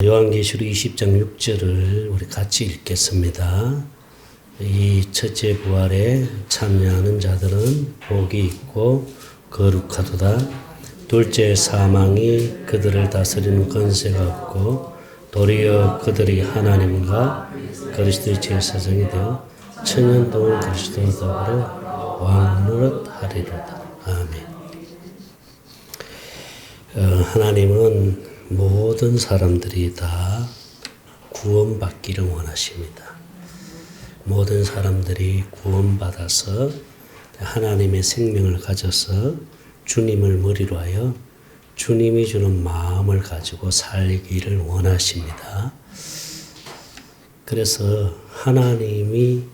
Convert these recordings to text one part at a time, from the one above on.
요한계시록 20장 6절을 우리 같이 읽겠습니다. 이 첫째 부활에 참여하는 자들은 복이 있고 거룩하도다. 둘째 사망이 그들을 다스리는 권세가 없고 도리어 그들이 하나님과 그리스도의 제사장이 되어 천년 동안 그리스도와 더불어 왕노릇하리로다. 아멘. 하나님은 모든 사람들이 다 구원받기를 원하십니다. 모든 사람들이 구원받아서 하나님의 생명을 가져서 주님을 머리로 하여 주님이 주는 마음을 가지고 살기를 원하십니다. 그래서 하나님이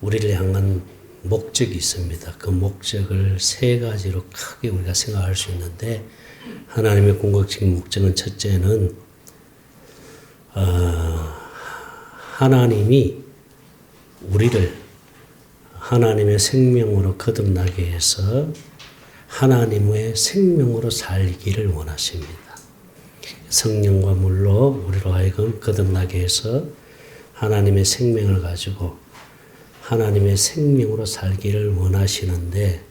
우리를 향한 목적이 있습니다. 그 목적을 세 가지로 크게 우리가 생각할 수 있는데, 하나님의 궁극적인 목적은 첫째는 하나님이 우리를 하나님의 생명으로 거듭나게 해서 하나님의 생명으로 살기를 원하십니다. 성령과 물로 우리로 하여금 거듭나게 해서 하나님의 생명을 가지고 하나님의 생명으로 살기를 원하시는데,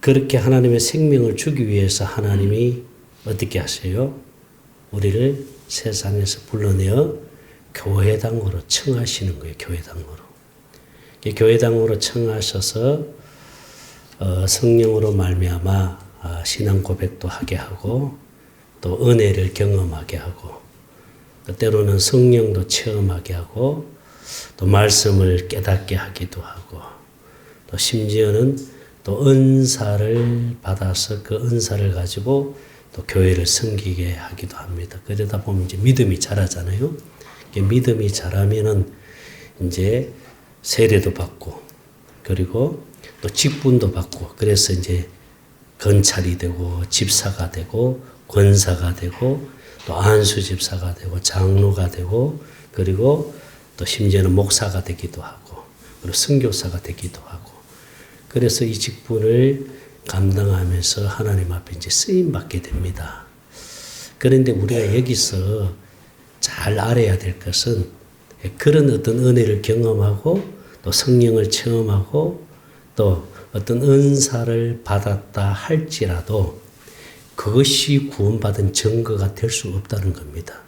그렇게 하나님의 생명을 주기 위해서 하나님이 어떻게 하세요? 우리를 세상에서 불러내어 교회당으로 청하시는 거예요. 교회당으로. 교회당으로 청하셔서 성령으로 말미암아 신앙 고백도 하게 하고 또 은혜를 경험하게 하고 때로는 성령도 체험하게 하고 또 말씀을 깨닫게 하기도 하고 또 심지어는 또 은사를 받아서 그 은사를 가지고 또 교회를 섬기게 하기도 합니다. 그러다 보면 이제 믿음이 자라잖아요. 믿음이 자라면은 이제 세례도 받고 그리고 또 직분도 받고 그래서 이제 건찰이 되고 집사가 되고 권사가 되고 또 안수 집사가 되고 장로가 되고 그리고 또 심지어는 목사가 되기도 하고 그리고 선교사가 되기도 하고 그래서 이 직분을 감당하면서 하나님 앞에 이제 쓰임 받게 됩니다. 그런데 우리가 여기서 잘 알아야 될 것은 그런 어떤 은혜를 경험하고 또 성령을 체험하고 또 어떤 은사를 받았다 할지라도 그것이 구원받은 증거가 될 수 없다는 겁니다.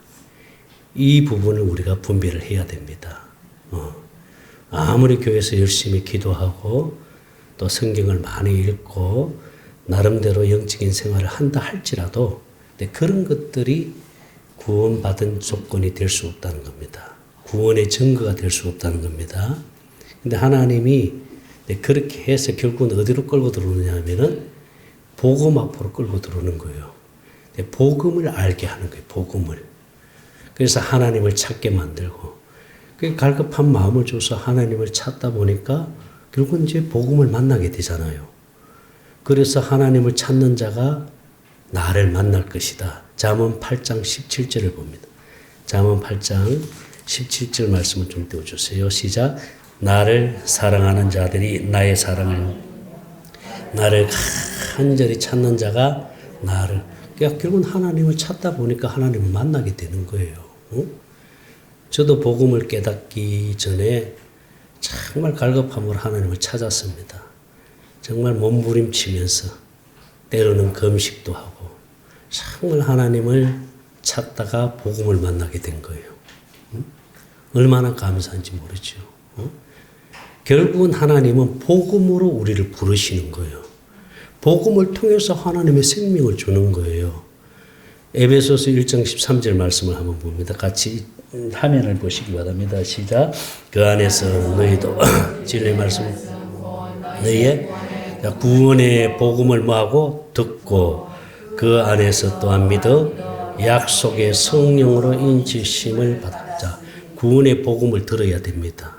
이 부분을 우리가 분별을 해야 됩니다. 아무리 교회에서 열심히 기도하고 또 성경을 많이 읽고 나름대로 영적인 생활을 한다 할지라도 그런 것들이 구원받은 조건이 될 수 없다는 겁니다. 구원의 증거가 될 수 없다는 겁니다. 근데 하나님이 그렇게 해서 결국은 어디로 끌고 들어오느냐 하면은 복음 앞으로 끌고 들어오는 거예요. 복음을 알게 하는 거예요. 복음을. 그래서 하나님을 찾게 만들고 그 갈급한 마음을 줘서 하나님을 찾다 보니까 결국은 이제 복음을 만나게 되잖아요. 그래서 하나님을 찾는 자가 나를 만날 것이다. 잠언 8장 17절을 봅니다. 잠언 8장 17절 말씀을 좀 띄워주세요. 시작. 나를 사랑하는 자들이 나의 사랑을 나를 간절히 찾는 자가 나를 그러니까 결국은 하나님을 찾다 보니까 하나님을 만나게 되는 거예요. 저도 복음을 깨닫기 전에 정말 갈급함으로 하나님을 찾았습니다. 정말 몸부림치면서 때로는 금식도 하고 정말 하나님을 찾다가 복음을 만나게 된 거예요. 얼마나 감사한지 모르죠. 결국은 하나님은 복음으로 우리를 부르시는 거예요. 복음을 통해서 하나님의 생명을 주는 거예요. 에베소서 1장 13절 말씀을 한번 봅니다. 같이 화면을 보시기 바랍니다. 시작. 그 안에서 너희도 진리의 말씀 너희의 구원의 복음을 뭐하고 듣고 그 안에서 또한 믿어 약속의 성령으로 인치심을 받아. 자, 구원의 복음을 들어야 됩니다.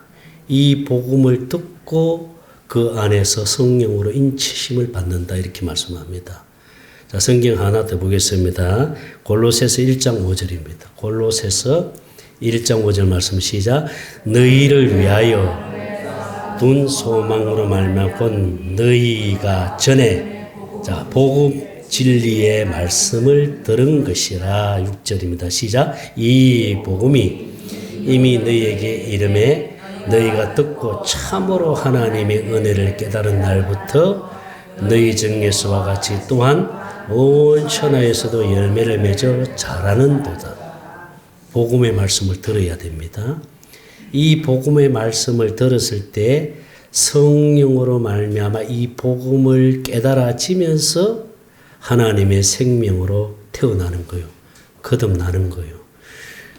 이 복음을 듣고 그 안에서 성령으로 인치심을 받는다 이렇게 말씀합니다. 자, 성경 하나 더 보겠습니다. 골로새서 1장 5절입니다. 골로새서 1장 5절 말씀 시작. 너희를 위하여 둔 소망으로 말미암아 곧 너희가 전에 자 복음 진리의 말씀을 들은 것이라. 6절입니다. 시작. 이 복음이 이미 너희에게 이름에 너희가 듣고 참으로 하나님의 은혜를 깨달은 날부터 너희 중에서와 같이 또한 온 천하에서도 열매를 맺어 자라는도다. 복음의 말씀을 들어야 됩니다. 이 복음의 말씀을 들었을 때 성령으로 말미암아 이 복음을 깨달아지면서 하나님의 생명으로 태어나는 거예요. 거듭나는 거예요.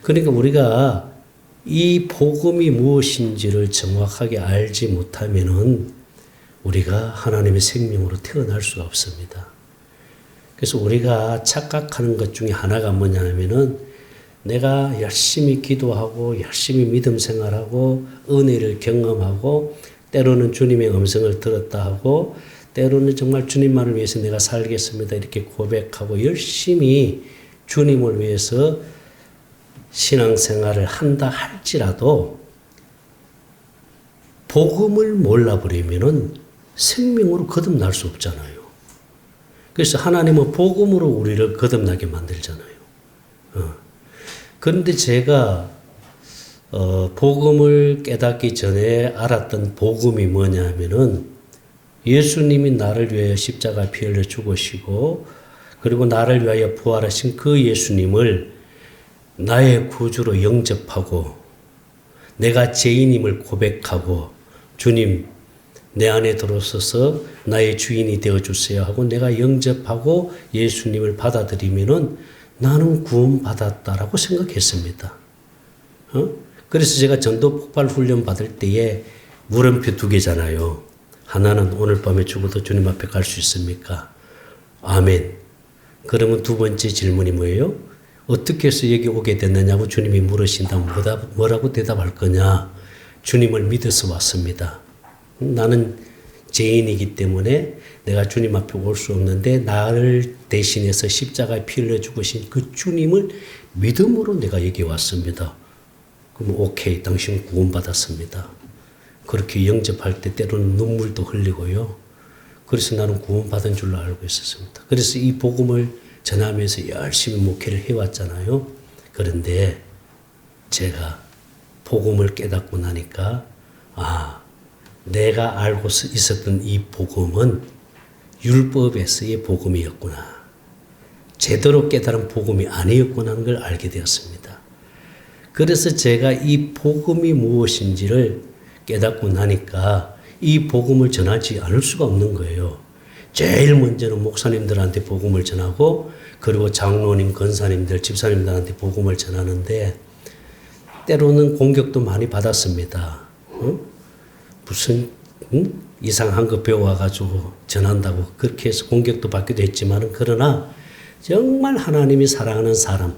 그러니까 우리가 이 복음이 무엇인지를 정확하게 알지 못하면은 우리가 하나님의 생명으로 태어날 수가 없습니다. 그래서 우리가 착각하는 것 중에 하나가 뭐냐면은 내가 열심히 기도하고 열심히 믿음 생활하고 은혜를 경험하고 때로는 주님의 음성을 들었다 하고 때로는 정말 주님만을 위해서 내가 살겠습니다 이렇게 고백하고 열심히 주님을 위해서 신앙생활을 한다 할지라도 복음을 몰라버리면은 생명으로 거듭날 수 없잖아요. 그래서 하나님은 복음으로 우리를 거듭나게 만들잖아요. 그런데 제가 복음을 깨닫기 전에 알았던 복음이 뭐냐면은 예수님이 나를 위하여 십자가 피 흘려 죽으시고 그리고 나를 위하여 부활하신 그 예수님을 나의 구주로 영접하고 내가 죄인임을 고백하고 주님 내 안에 들어서서 나의 주인이 되어주세요 하고 내가 영접하고 예수님을 받아들이면은 나는 구원받았다라고 생각했습니다. 그래서 제가 전도 폭발 훈련 받을 때에 물음표 2개잖아요. 하나는 오늘 밤에 죽어도 주님 앞에 갈 수 있습니까? 아멘. 그러면 두 번째 질문이 뭐예요? 어떻게 해서 여기 오게 됐느냐고 주님이 물으신다면 뭐라고 대답할 거냐? 주님을 믿어서 왔습니다. 나는 죄인이기 때문에 내가 주님 앞에 올 수 없는데 나를 대신해서 십자가에 피 흘려 죽으신 그 주님을 믿음으로 내가 여기 왔습니다. 그럼 오케이, 당신 구원받았습니다. 그렇게 영접할 때 때로는 눈물도 흘리고요. 그래서 나는 구원받은 줄로 알고 있었습니다. 그래서 이 복음을 전하면서 열심히 목회를 해왔잖아요. 그런데 제가 복음을 깨닫고 나니까 내가 알고 있었던 이 복음은 율법에서의 복음이었구나. 제대로 깨달은 복음이 아니었구나 하는 걸 알게 되었습니다. 그래서 제가 이 복음이 무엇인지를 깨닫고 나니까 이 복음을 전하지 않을 수가 없는 거예요. 제일 먼저는 목사님들한테 복음을 전하고 그리고 장로님, 권사님들, 집사님들한테 복음을 전하는데 때로는 공격도 많이 받았습니다. 무슨 이상한 거 배워와가지고 전한다고 그렇게 해서 공격도 받기도 했지만 그러나 정말 하나님이 사랑하는 사람,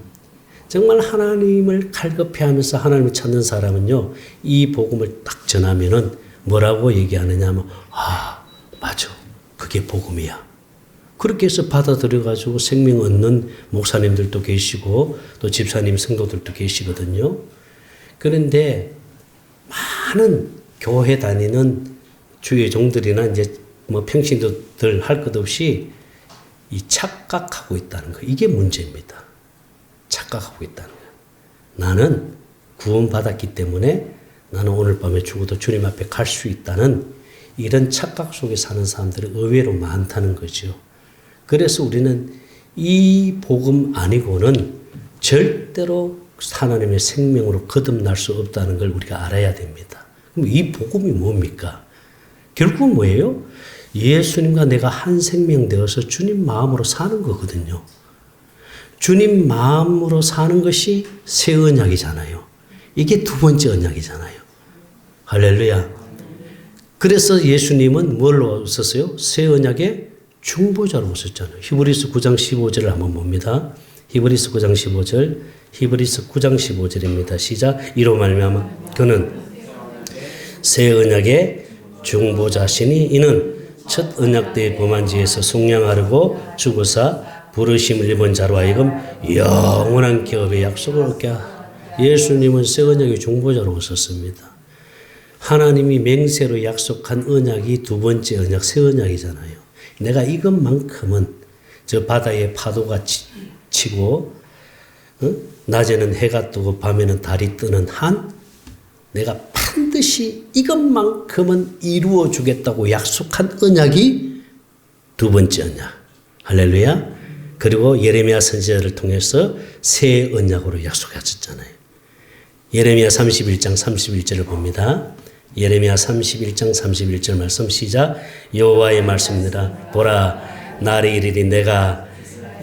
정말 하나님을 갈급해하면서 하나님을 찾는 사람은요, 이 복음을 딱 전하면은 뭐라고 얘기하느냐 하면 맞아, 그게 복음이야. 그렇게 해서 받아들여가지고 생명 얻는 목사님들도 계시고 또 집사님 성도들도 계시거든요. 그런데 많은 교회 다니는 주의 종들이나 이제 뭐 평신도들 할 것 없이 이 착각하고 있다는 거, 이게 문제입니다. 착각하고 있다는 거예요. 나는 구원받았기 때문에 나는 오늘 밤에 죽어도 주님 앞에 갈 수 있다는 이런 착각 속에 사는 사람들이 의외로 많다는 거죠. 그래서 우리는 이 복음 아니고는 절대로 하나님의 생명으로 거듭날 수 없다는 걸 우리가 알아야 됩니다. 그럼 이 복음이 뭡니까? 결국은 뭐예요? 예수님과 내가 한 생명 되어서 주님 마음으로 사는 거거든요. 주님 마음으로 사는 것이 새 언약이잖아요. 이게 두 번째 언약이잖아요. 할렐루야. 그래서 예수님은 뭘로 오셨어요? 새 언약의 중보자로 오셨잖아요. 히브리서 9장 15절을 한번 봅니다. 히브리서 9장 15절, 히브리서 9장 15절입니다. 시작. 이로 말미암아 그는 새 언약의 중보자시니 이는 첫 언약 때의 범한지에서 속량하려고 죽으사 부르심을 입은 자로 하여금 영원한 기업의 약속을 얻게 예수님은 새 언약의 중보자로 오셨습니다. 하나님이 맹세로 약속한 언약이 두 번째 언약, 새 언약이잖아요. 내가 이것만큼은 저 바다에 파도가 치고 낮에는 해가 뜨고 밤에는 달이 뜨는 한 내가 반드시 이것만큼은 이루어 주겠다고 약속한 언약이 두 번째 언약. 할렐루야. 그리고 예레미야 선지자를 통해서 새 언약으로 약속하셨잖아요. 예레미야 31장 31절을 봅니다. 예레미야 31장 31절 말씀 시작. 여호와의 말씀입니다. 보라 날이 이르리 내가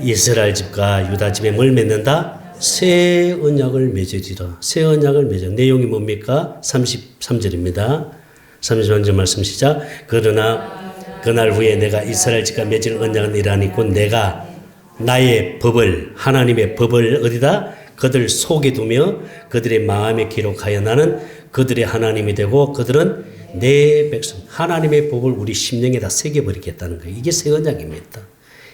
이스라엘 집과 유다 집에 뭘 맺는다? 새 언약을 맺으리라. 새 언약을 맺어. 내용이 뭡니까? 33절입니다. 33절 말씀 시작. 그러나 그날 후에 내가 이스라엘 집과 맺을 언약은 이러하니 곧 내가 나의 법을 하나님의 법을 어디다? 그들 속에 두며 그들의 마음에 기록하여 나는 그들의 하나님이 되고 그들은 내 백성. 하나님의 법을 우리 심령에다 새겨버리겠다는 거예요. 이게 새 언약입니다.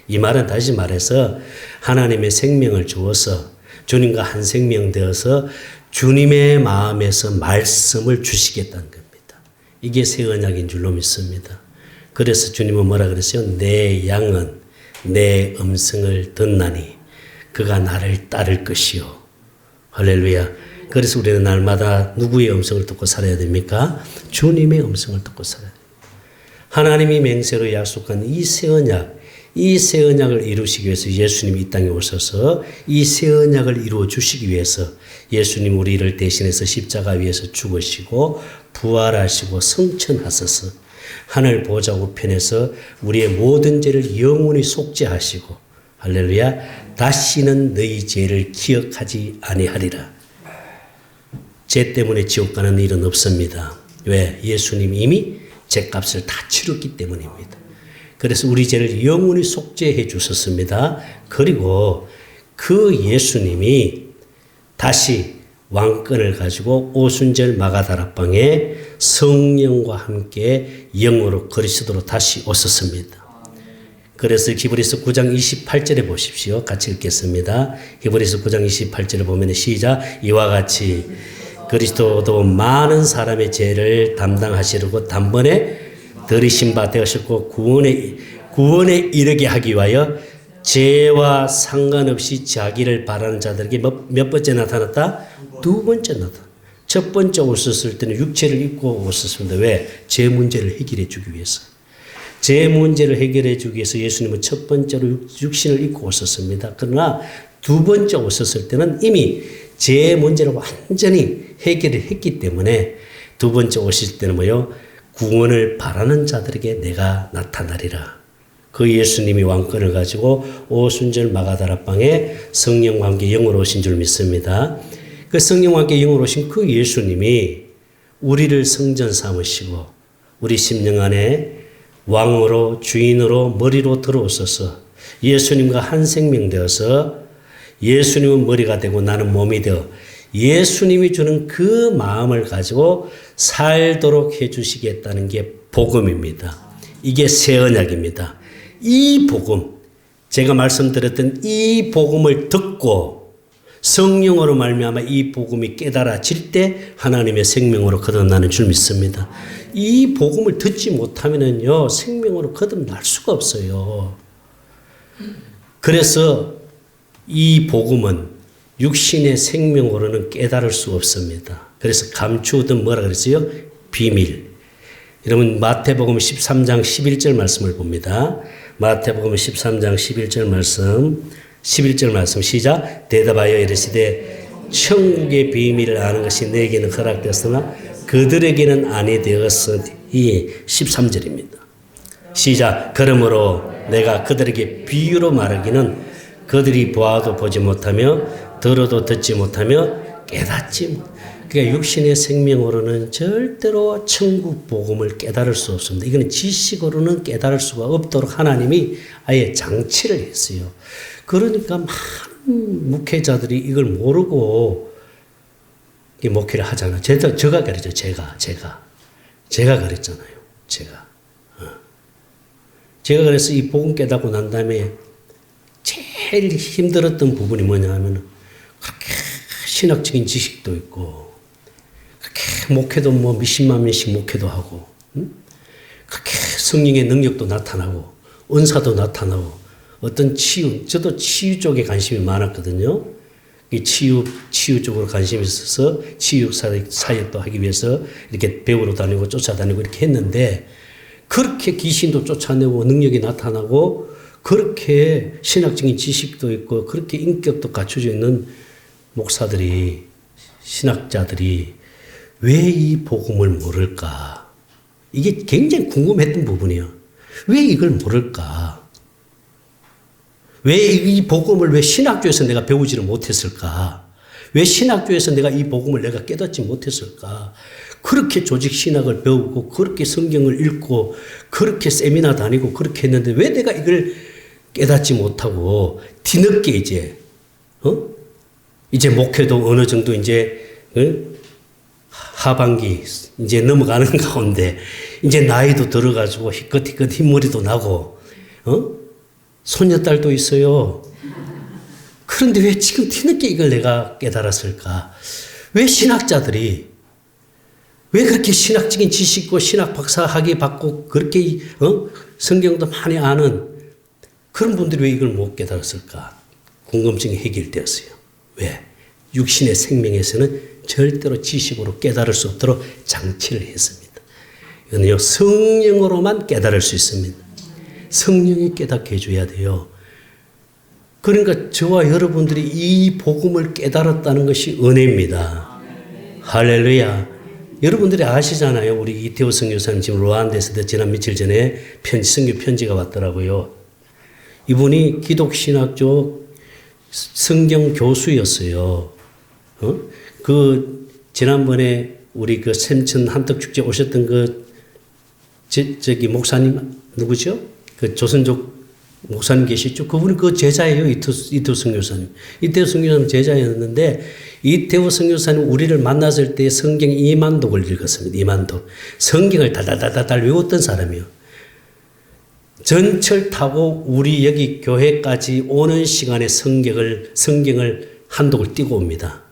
이 말은 다시 말해서 하나님의 생명을 주어서 주님과 한 생명 되어서 주님의 마음에서 말씀을 주시겠다는 겁니다. 이게 새 언약인 줄로 믿습니다. 그래서 주님은 뭐라 그랬어요? 내 양은 내 음성을 듣나니 그가 나를 따를 것이요. 할렐루야. 그래서 우리는 날마다 누구의 음성을 듣고 살아야 됩니까? 주님의 음성을 듣고 살아야 됩니다. 하나님이 맹세로 약속한 이 새 언약, 이 새 언약을 이루시기 위해서 예수님이 이 땅에 오셔서 이 새 언약을 이루어 주시기 위해서 예수님 우리를 대신해서 십자가 위에서 죽으시고 부활하시고 성천하셔서 하늘 보좌 우편에서 우리의 모든 죄를 영원히 속죄하시고 할렐루야 다시는 너희 죄를 기억하지 아니하리라. 죄 때문에 지옥 가는 일은 없습니다. 왜? 예수님이 이미 죄값을 다 치렀기 때문입니다. 그래서 우리 죄를 영원히 속죄해 주셨습니다. 그리고 그 예수님이 다시 왕권을 가지고 오순절 마가다락방에 성령과 함께 영으로 그리스도로 다시 오셨습니다. 그래서 히브리서 9장 28절에 보십시오. 같이 읽겠습니다. 히브리서 9장 28절에 보면 시작. 이와 같이 그리스도도 많은 사람의 죄를 담당하시려고 단번에 들이신 바 되었고 구원에 이르게 하기 위하여 죄와 상관없이 자기를 바라는 자들에게 몇 번째 나타났다? 두 번째 나타났다. 첫 번째 오셨을 때는 육체를 입고 오셨습니다. 왜? 죄 문제를 해결해 주기 위해서. 죄 문제를 해결해 주기 위해서 예수님은 첫 번째로 육신을 입고 오셨습니다. 그러나 두 번째 오셨을 때는 이미 죄 문제를 완전히 해결을 했기 때문에 두 번째 오실 때는 뭐요? 구원을 바라는 자들에게 내가 나타나리라. 그 예수님이 왕권을 가지고 오순절 마가다락방에 성령과 함께 영으로 오신 줄 믿습니다. 그 성령과 함께 영으로 오신 그 예수님이 우리를 성전 삼으시고 우리 심령 안에 왕으로 주인으로 머리로 들어오셔서 예수님과 한 생명 되어서 예수님은 머리가 되고 나는 몸이 되어 예수님이 주는 그 마음을 가지고 살도록 해주시겠다는 게 복음입니다. 이게 새 언약입니다. 이 복음, 제가 말씀드렸던 이 복음을 듣고 성령으로 말미암아 이 복음이 깨달아질 때 하나님의 생명으로 거듭나는 줄 믿습니다. 이 복음을 듣지 못하면요 생명으로 거듭날 수가 없어요. 그래서 이 복음은 육신의 생명으로는 깨달을 수 없습니다. 그래서 감추어둔 뭐라 그랬어요? 비밀. 여러분 마태복음 13장 11절 말씀을 봅니다. 마태복음 13장 11절 말씀 시작. 대답하여 이르시되 천국의 비밀을 아는 것이 내게는 허락되었으나 그들에게는 아니 되었으니 13절입니다. 시작. 그러므로 내가 그들에게 비유로 말하기는 그들이 보아도 보지 못하며 들어도 듣지 못하며 깨닫지 못. 그러니까 육신의 생명으로는 절대로 천국 복음을 깨달을 수 없습니다. 이거는 지식으로는 깨달을 수가 없도록 하나님이 아예 장치를 했어요. 그러니까 많은 목회자들이 이걸 모르고 목회를 하잖아요. 제가 그랬죠. 제가 그랬잖아요. 제가 그래서 이 복음 깨닫고 난 다음에 제일 힘들었던 부분이 뭐냐 하면 그렇게 신학적인 지식도 있고 그렇게 목회도 뭐 몇십만 명씩 목회도 하고 그렇게 성령의 능력도 나타나고 은사도 나타나고 어떤 치유, 저도 치유 쪽에 관심이 많았거든요. 이 치유 쪽으로 관심이 있어서 치유 사역도 하기 위해서 이렇게 배우러 다니고 쫓아다니고 이렇게 했는데, 그렇게 귀신도 쫓아내고 능력이 나타나고 그렇게 신학적인 지식도 있고 그렇게 인격도 갖춰져 있는 목사들이, 신학자들이 왜 이 복음을 모를까? 이게 굉장히 궁금했던 부분이에요. 왜 이걸 모를까? 왜 이 복음을 왜 신학교에서 내가 배우지를 못했을까? 왜 신학교에서 내가 이 복음을 내가 깨닫지 못했을까? 그렇게 조직 신학을 배우고 그렇게 성경을 읽고 그렇게 세미나 다니고 그렇게 했는데 왜 내가 이걸 깨닫지 못하고 뒤늦게 이제 목회도 어느 정도 이제 하반기 이제 넘어가는 가운데 이제 나이도 들어가지고 희끗희끗 흰머리도 나고 손녀딸도 있어요. 그런데 왜 지금 뒤늦게 이걸 내가 깨달았을까? 왜 신학자들이 왜 그렇게 신학적인 지식고 신학 박사 학위 받고 그렇게 성경도 많이 아는 그런 분들이 왜 이걸 못 깨달았을까? 궁금증이 해결되었어요. 왜? 육신의 생명에서는 절대로 지식으로 깨달을 수 없도록 장치를 했습니다. 이거는요, 성령으로만 깨달을 수 있습니다. 성령이 깨닫게 해줘야 돼요. 그러니까 저와 여러분들이 이 복음을 깨달았다는 것이 은혜입니다. 할렐루야. 여러분들이 아시잖아요. 우리 이태호 선교사님 지금 루안다에서 지난 며칠 전에 선교 편지가 왔더라고요. 이분이 기독신학교 성경 교수였어요. 지난번에 우리 샘천 한떡축제 오셨던 저기 목사님 누구죠? 조선족 목사님 계시죠? 그분이 제자예요. 이태호 선교사님. 이태호 선교사님 제자였는데 이태호 선교사님 우리를 만났을 때 성경 2만독을 읽었습니다. 2만독. 성경을 달달달달 외웠던 사람이요. 전철 타고 우리 여기 교회까지 오는 시간에 성경을 한 독을 띄고 옵니다.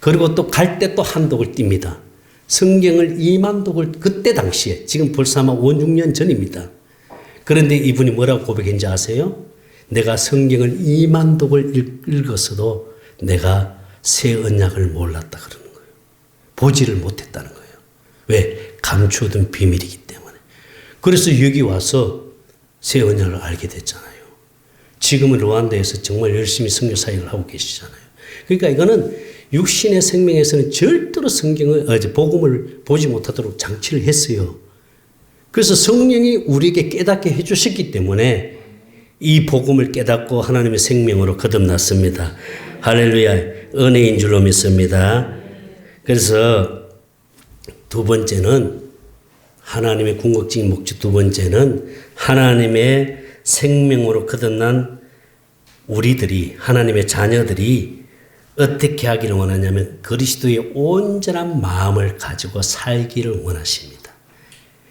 그리고 또 갈 때 또 한 독을 띱니다. 성경을 2만 독을 그때 당시에 지금 벌써 아마 5, 6년 전입니다. 그런데 이분이 뭐라고 고백했는지 아세요? 내가 성경을 2만 독을 읽었어도 내가 새 언약을 몰랐다 그러는 거예요. 보지를 못했다는 거예요. 왜? 감추어둔 비밀이기 때문에. 그래서 여기 와서 새 언약을 알게 됐잖아요. 지금은 루안다에서 정말 열심히 선교 사역을 하고 계시잖아요. 그러니까 이거는 육신의 생명에서는 절대로 복음을 보지 못하도록 장치를 했어요. 그래서 성령이 우리에게 깨닫게 해주셨기 때문에 이 복음을 깨닫고 하나님의 생명으로 거듭났습니다. 할렐루야. 은혜인 줄로 믿습니다. 그래서 두 번째는 하나님의 궁극적인 목적, 두 번째는 하나님의 생명으로 거듭난 우리들이, 하나님의 자녀들이 어떻게 하기를 원하냐면 그리스도의 온전한 마음을 가지고 살기를 원하십니다.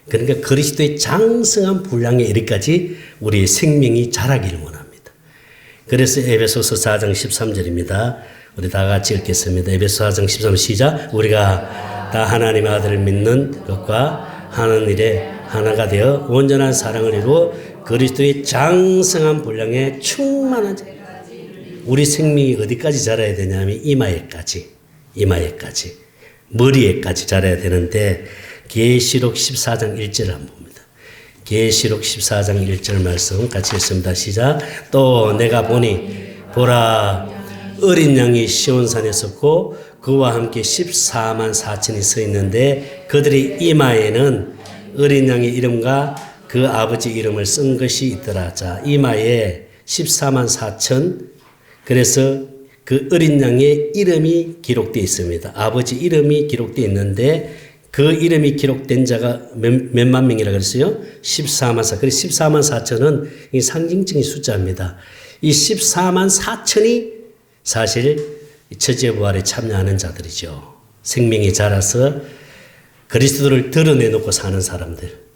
그러니까 그리스도의 장성한 분량에 이르기까지 우리의 생명이 자라기를 원합니다. 그래서 에베소서 4장 13절입니다. 우리 다 같이 읽겠습니다. 에베소 4장 13절 시작. 우리가 다 하나님의 아들을 믿는 것과 하는 일에 하나가 되어 온전한 사랑을 이루어 그리스도의 장성한 분량에 충만한 우리 생명이 어디까지 자라야 되냐면 이마에까지 머리에까지 자라야 되는데 계시록 14장 1절을 한번 봅니다. 계시록 14장 1절 말씀 같이 읽습니다. 시작. 또 내가 보니 보라 어린 양이 시온산에 섰고 그와 함께 14만 4천이 서 있는데 그들의 이마에는 어린 양의 이름과 그 아버지 이름을 쓴 것이 있더라. 자, 이마에 14만 4천. 그래서 그 어린 양의 이름이 기록되어 있습니다. 아버지 이름이 기록되어 있는데 그 이름이 기록된 자가 몇만 명이라 그랬어요? 14만 4. 그래서 14만 4천은 이 상징적인 숫자입니다. 이 14만 4천이 사실 처제부활에 참여하는 자들이죠. 생명이 자라서 그리스도를 드러내놓고 사는 사람들.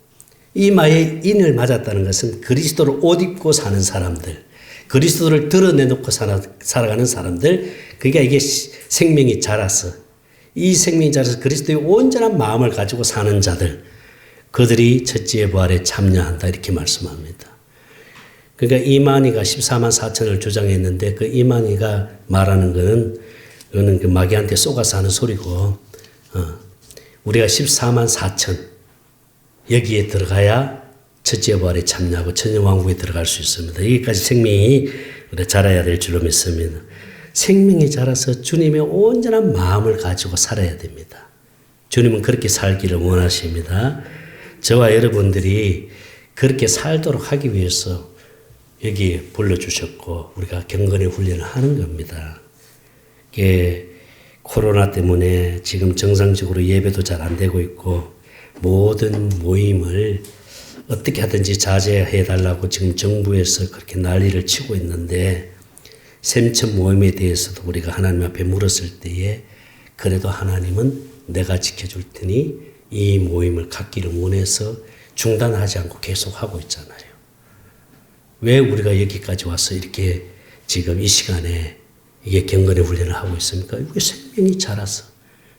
이마에 인을 맞았다는 것은 그리스도를 옷 입고 사는 사람들. 그리스도를 드러내놓고 살아가는 사람들. 그러니까 이게 생명이 자라서 이 생명이 자라서 그리스도의 온전한 마음을 가지고 사는 자들. 그들이 첫째의 부활에 참여한다 이렇게 말씀합니다. 그러니까 이만희가 14만 4천을 주장했는데 그 이만희가 말하는 거는 그거는 그 마귀한테 쏘가서 하는 소리고 우리가 14만 4천 여기에 들어가야 첫째 부활에 참여하고 천년왕국에 들어갈 수 있습니다. 여기까지 생명이 자라야 될 줄로 믿습니다. 생명이 자라서 주님의 온전한 마음을 가지고 살아야 됩니다. 주님은 그렇게 살기를 원하십니다. 저와 여러분들이 그렇게 살도록 하기 위해서 여기 불러주셨고 우리가 경건의 훈련을 하는 겁니다. 코로나 때문에 지금 정상적으로 예배도 잘 안 되고 있고 모든 모임을 어떻게 하든지 자제해 달라고 지금 정부에서 그렇게 난리를 치고 있는데 샘천 모임에 대해서도 우리가 하나님 앞에 물었을 때에 그래도 하나님은 내가 지켜줄 테니 이 모임을 갖기를 원해서 중단하지 않고 계속하고 있잖아요. 왜 우리가 여기까지 와서 이렇게 지금 이 시간에 이게 경건의 훈련을 하고 있습니까? 이게 생명이 자라서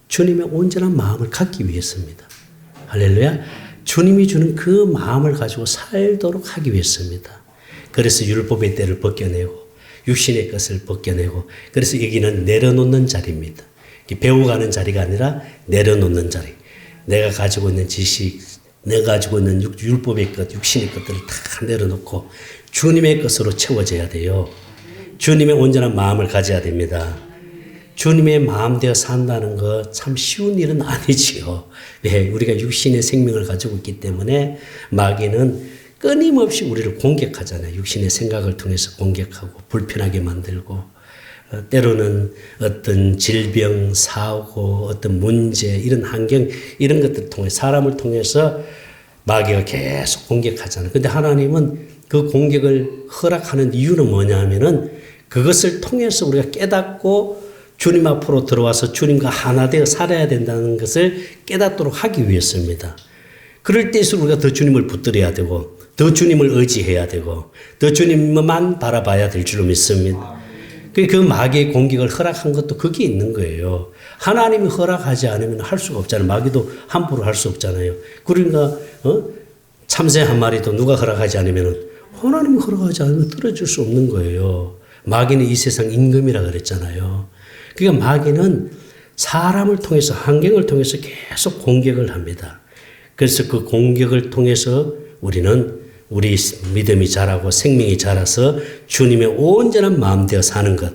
주님의 온전한 마음을 갖기 위해서입니다. 할렐루야. 주님이 주는 그 마음을 가지고 살도록 하기 위해서입니다. 그래서 율법의 때를 벗겨내고 육신의 것을 벗겨내고 그래서 여기는 내려놓는 자리입니다. 배워가는 자리가 아니라 내려놓는 자리. 내가 가지고 있는 지식, 내가 가지고 있는 율법의 것, 육신의 것들을 다 내려놓고 주님의 것으로 채워져야 돼요. 주님의 온전한 마음을 가져야 됩니다. 주님의 마음대로 산다는 거 참 쉬운 일은 아니지요. 네, 우리가 육신의 생명을 가지고 있기 때문에 마귀는 끊임없이 우리를 공격하잖아요. 육신의 생각을 통해서 공격하고 불편하게 만들고 때로는 어떤 질병, 사고, 어떤 문제, 이런 환경, 이런 것들을 통해 사람을 통해서 마귀가 계속 공격하잖아요. 근데 하나님은 그 공격을 허락하는 이유는 뭐냐 하면은 그것을 통해서 우리가 깨닫고 주님 앞으로 들어와서 주님과 하나 되어 살아야 된다는 것을 깨닫도록 하기 위해서입니다. 그럴 때일수록 우리가 더 주님을 붙들어야 되고 더 주님을 의지해야 되고 더 주님만 바라봐야 될 줄로 믿습니다. 그 마귀의 공격을 허락한 것도 그게 있는 거예요. 하나님이 허락하지 않으면 할 수가 없잖아요. 마귀도 함부로 할 수 없잖아요. 그러니까 참새 한 마리도 누가 허락하지 않으면 하나님이 허락하지 않으면 떨어질 수 없는 거예요. 마귀는 이 세상 임금이라 그랬잖아요. 그러니까 마귀는 사람을 통해서 환경을 통해서 계속 공격을 합니다. 그래서 그 공격을 통해서 우리는 우리 믿음이 자라고 생명이 자라서 주님의 온전한 마음 되어 사는 것,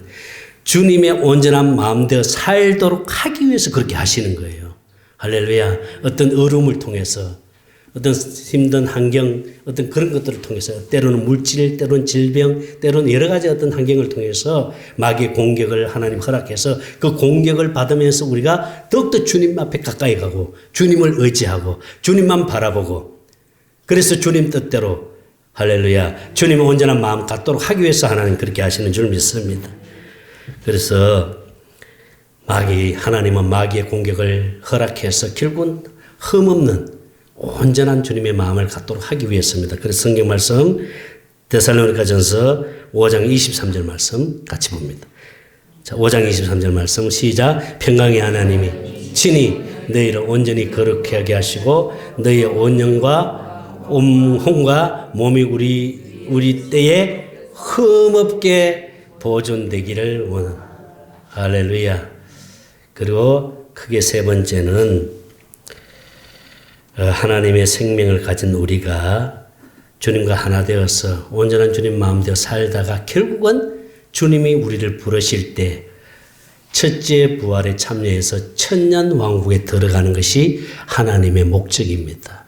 주님의 온전한 마음 되어 살도록 하기 위해서 그렇게 하시는 거예요. 할렐루야. 어떤 어려움을 통해서 어떤 힘든 환경, 어떤 그런 것들을 통해서 때로는 물질, 때로는 질병, 때로는 여러 가지 어떤 환경을 통해서 마귀의 공격을 하나님 허락해서 그 공격을 받으면서 우리가 더욱더 주님 앞에 가까이 가고 주님을 의지하고 주님만 바라보고 그래서 주님 뜻대로 할렐루야 주님의 온전한 마음 갖도록 하기 위해서 하나님 그렇게 하시는 줄 믿습니다. 그래서 하나님은 마귀의 공격을 허락해서 결국은 흠없는 온전한 주님의 마음을 갖도록 하기 위해서입니다. 그래서 성경 말씀 데살로니가전서 5장 23절 말씀 같이 봅니다. 자, 5장 23절 말씀 시작. 평강의 하나님이 친히 너희를 온전히 거룩하게 하게 하시고 너희의 온 영과 온 혼과 몸이 우리 때에 흠없게 보존되기를 원합니다. 할렐루야. 그리고 크게 세 번째는 하나님의 생명을 가진 우리가 주님과 하나 되어서 온전한 주님 마음 되어 살다가 결국은 주님이 우리를 부르실 때 첫째 부활에 참여해서 천년 왕국에 들어가는 것이 하나님의 목적입니다.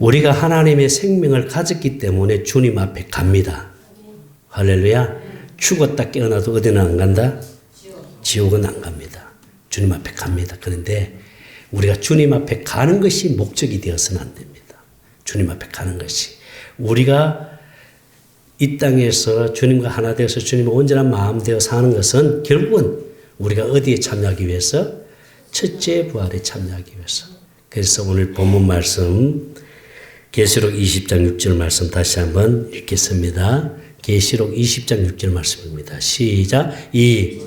우리가 하나님의 생명을 가졌기 때문에 주님 앞에 갑니다. 할렐루야. 죽었다 깨어나도 어디는 안 간다? 지옥은 안 갑니다. 주님 앞에 갑니다. 그런데 우리가 주님 앞에 가는 것이 목적이 되어서는 안 됩니다. 주님 앞에 가는 것이. 우리가 이 땅에서 주님과 하나 되어서 주님의 온전한 마음 되어 사는 것은 결국은 우리가 어디에 참여하기 위해서? 첫째 부활에 참여하기 위해서. 그래서 오늘 본문 말씀 계시록 20장 6절 말씀 다시 한번 읽겠습니다. 계시록 20장 6절 말씀입니다. 시작. 이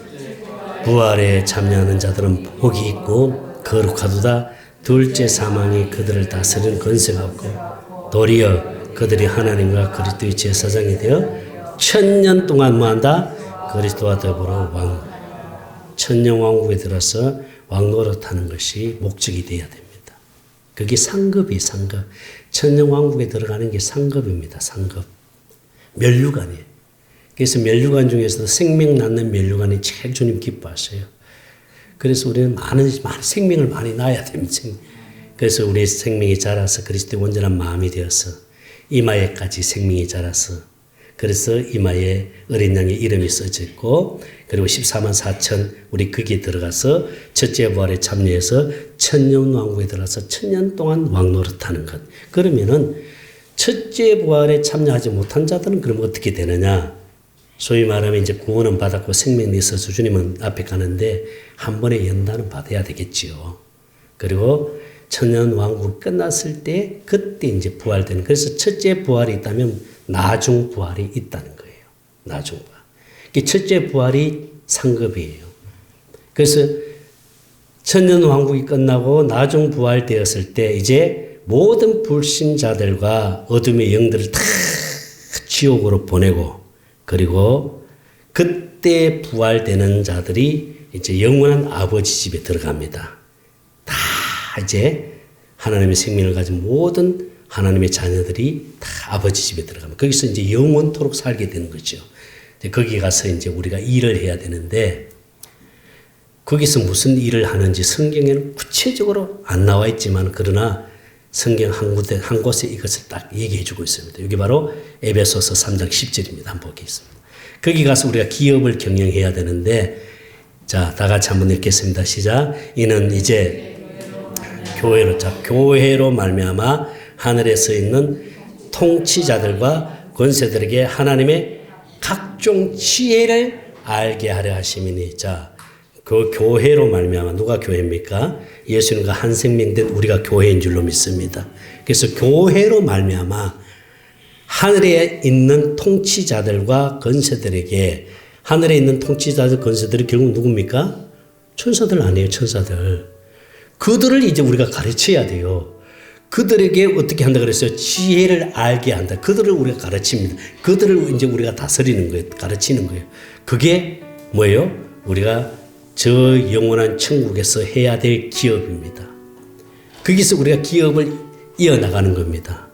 부활에 참여하는 자들은 복이 있고 거룩하도다. 둘째 사망이 그들을 다스리는 권세가 없고 도리어 그들이 하나님과 그리스도의 제사장이 되어 천년 동안 뭐한다? 그리스도와 더불어 천년왕국에 들어서 왕노릇하는 것이 목적이 되어야 됩니다. 그게 상급이 상급. 천년왕국에 들어가는 게 상급입니다. 상급. 면류관이에요. 그래서 면류관 중에서도 생명 낳는 면류관이 제일 주님 기뻐하셔요. 그래서 우리는 많은 생명을 많이 낳아야 됩니다. 그래서 우리의 생명이 자라서 그리스도의 온전한 마음이 되어서 이마에까지 생명이 자라서 그래서 이마에 어린 양의 이름이 써져 있고 그리고 14만 4천 우리 거기에 들어가서 첫째 부활에 참여해서 천년왕국에 들어가서 천년 동안 왕노릇하는 것. 그러면은 첫째 부활에 참여하지 못한 자들은 그럼 어떻게 되느냐? 소위 말하면 이제 구원은 받았고 생명이 있어서 주님은 앞에 가는데 한 번에 연단은 받아야 되겠지요. 그리고 천년 왕국 끝났을 때 그때 이제 부활되는. 그래서 첫째 부활이 있다면 나중 부활이 있다는 거예요. 나중 부활. 첫째 부활이 상급이에요. 그래서 천년 왕국이 끝나고 나중 부활되었을 때 이제 모든 불신자들과 어둠의 영들을 다 지옥으로 보내고 그리고 그때 부활되는 자들이 이제 영원한 아버지 집에 들어갑니다. 다 이제 하나님의 생명을 가진 모든 하나님의 자녀들이 다 아버지 집에 들어갑니다. 거기서 이제 영원토록 살게 되는 거죠. 거기 가서 이제 우리가 일을 해야 되는데 거기서 무슨 일을 하는지 성경에는 구체적으로 안 나와 있지만 그러나 성경 한 곳에 이것을 딱 얘기해 주고 있습니다. 여기 바로 에베소서 3장 10절입니다. 한번 보겠습니다. 거기 가서 우리가 기업을 경영해야 되는데 자, 다 같이 한번 읽겠습니다. 시작. 이는 이제 교회로 말미암아 하늘에 서 있는 통치자들과 권세들에게 하나님의 각종 지혜를 알게 하려 하심이니. 자, 그 교회로 말미암아 누가 교회입니까? 예수님과 한 생명 된 우리가 교회인 줄로 믿습니다. 그래서 교회로 말미암아 하늘에 있는 통치자들과 권세들에게 하늘에 있는 통치자들 권세들이 결국 누굽니까? 천사들 아니에요. 천사들. 그들을 이제 우리가 가르쳐야 돼요. 그들에게 어떻게 한다 그랬어요? 지혜를 알게 한다. 그들을 우리가 가르칩니다. 그들을 이제 우리가 다스리는 거예요. 가르치는 거예요. 그게 뭐예요? 우리가 저 영원한 천국에서 해야 될 기업입니다. 거기서 우리가 기업을 이어나가는 겁니다.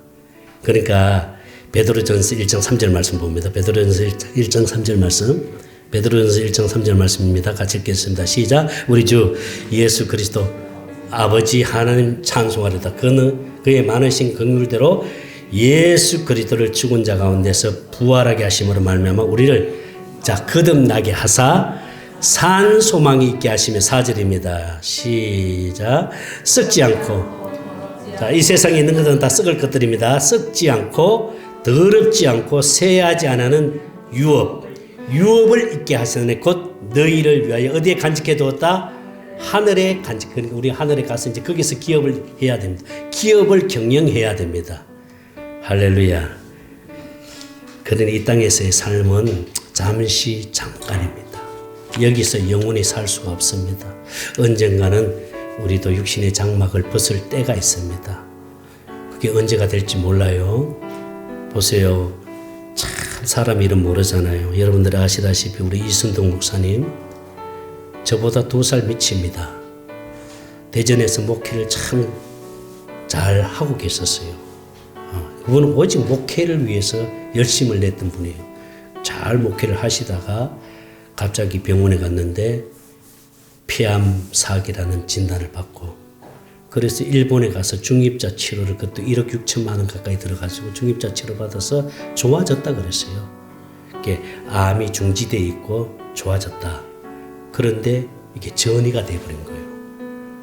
그러니까 베드로전서 1장 3절 말씀 봅니다. 베드로전서 1장 3절 말씀. 베드로전서 1장 3절 말씀입니다. 같이 읽겠습니다. 시작. 우리 주 예수 그리스도 아버지 하나님 찬송하리다. 그의 많으신 긍휼대로 예수 그리스도를 죽은 자 가운데서 부활하게 하심으로 말미암아 우리를 자 거듭나게 하사 산 소망이 있게 하시며 4절입니다. 시작. 썩지 않고 자, 이 세상에 있는 것은 다 썩을 것들입니다. 썩지 않고 더럽지 않고 쇠하지 않는 유업을 있게 하시는 곧 너희를 위하여 어디에 간직해 두었다? 하늘에 간직. 그러니까 우리 하늘에 가서 이제 거기서 기업을 해야 됩니다. 기업을 경영해야 됩니다. 할렐루야. 그러니 이 땅에서의 삶은 잠깐입니다. 여기서 영원히 살 수가 없습니다. 언젠가는 우리도 육신의 장막을 벗을 때가 있습니다. 그게 언제가 될지 몰라요. 보세요. 참 사람 이름 모르잖아요. 여러분들이 아시다시피 우리 이순동 목사님 저보다 2살 밑입니다. 대전에서 목회를 참 잘 하고 계셨어요. 그분은 오직 목회를 위해서 열심을 냈던 분이에요. 잘 목회를 하시다가 갑자기 병원에 갔는데 폐암사기라는 진단을 받고 그래서 일본에 가서 중입자 치료를 그것도 1억 6천만 원 가까이 들어가지고 중입자 치료 받아서 좋아졌다 그랬어요. 이게 암이 중지되어 있고 좋아졌다. 그런데 이게 전이가 돼버린 거예요.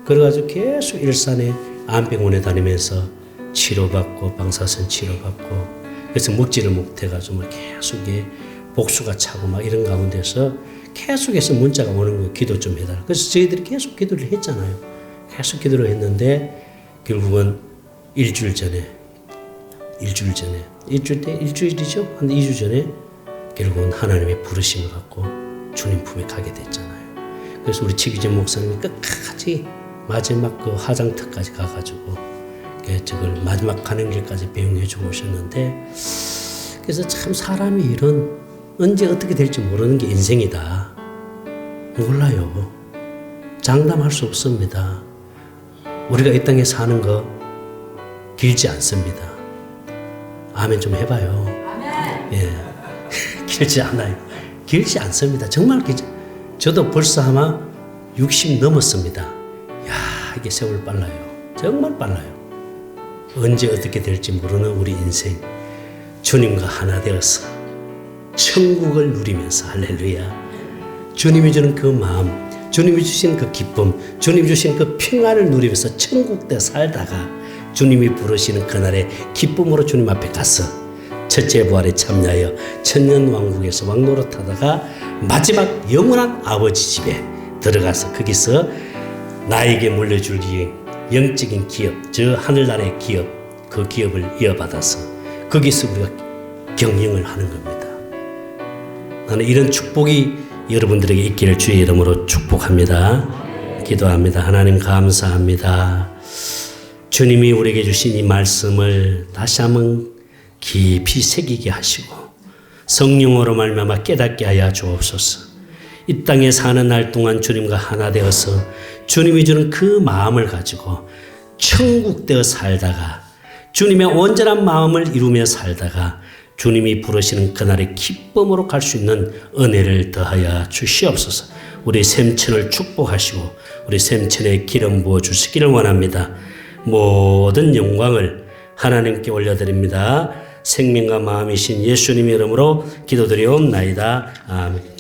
그래가지고 계속 일산에 암병원에 다니면서 치료받고 방사선 치료받고 그래서 먹지를 못해가지고 계속 복수가 차고 막 이런 가운데서 계속해서 문자가 오는 거예요. 기도 좀 해달라. 그래서 저희들이 계속 기도를 했잖아요. 계속 기도를 했는데 결국은 일주일이죠. 한 2주 전에 결국은 하나님의 부르심을 갖고 주님 품에 가게 됐잖아요. 그래서 우리 최기재 목사님이 끝까지 마지막 그 화장터까지 가가지고 저걸 마지막 가는 길까지 배웅해 주고 오셨는데, 그래서 참 사람이 이런 언제 어떻게 될지 모르는 게 인생이다. 몰라요. 장담할 수 없습니다. 우리가 이 땅에 사는 거 길지 않습니다. 아멘 좀 해봐요. 아멘. 예, 길지 않아요. 길지 않습니다. 정말 길지. 저도 벌써 아마 60 넘었습니다. 야, 이게 세월 빨라요. 정말 빨라요. 언제 어떻게 될지 모르는 우리 인생, 주님과 하나 되어서 천국을 누리면서, 할렐루야, 주님이 주는 그 마음, 주님이 주신 그 기쁨, 주님이 주신 그 평안을 누리면서 천국대 살다가 주님이 부르시는 그날의 기쁨으로 주님 앞에 가서 첫째 부활에 참여하여 천년왕국에서 왕노릇하다가 마지막 영원한 아버지 집에 들어가서 거기서 나에게 물려줄 영적인 기업, 저 하늘나라의 기업, 그 기업을 이어받아서 거기서 우리가 경영을 하는 겁니다. 나는 이런 축복이 여러분들에게 있기를 주의 이름으로 축복합니다. 기도합니다. 하나님 감사합니다. 주님이 우리에게 주신 이 말씀을 다시 한번 깊이 새기게 하시고 성령으로 말미암아 깨닫게 하여 주옵소서. 이 땅에 사는 날 동안 주님과 하나 되어서 주님이 주는 그 마음을 가지고 천국 되어 살다가 주님의 온전한 마음을 이루며 살다가 주님이 부르시는 그날의 기쁨으로 갈 수 있는 은혜를 더하여 주시옵소서. 우리 샘천을 축복하시고 우리 샘천에 기름 부어 주시기를 원합니다. 모든 영광을 하나님께 올려드립니다. 생명과 마음이신 예수님의 이름으로 기도드리옵나이다. 아멘.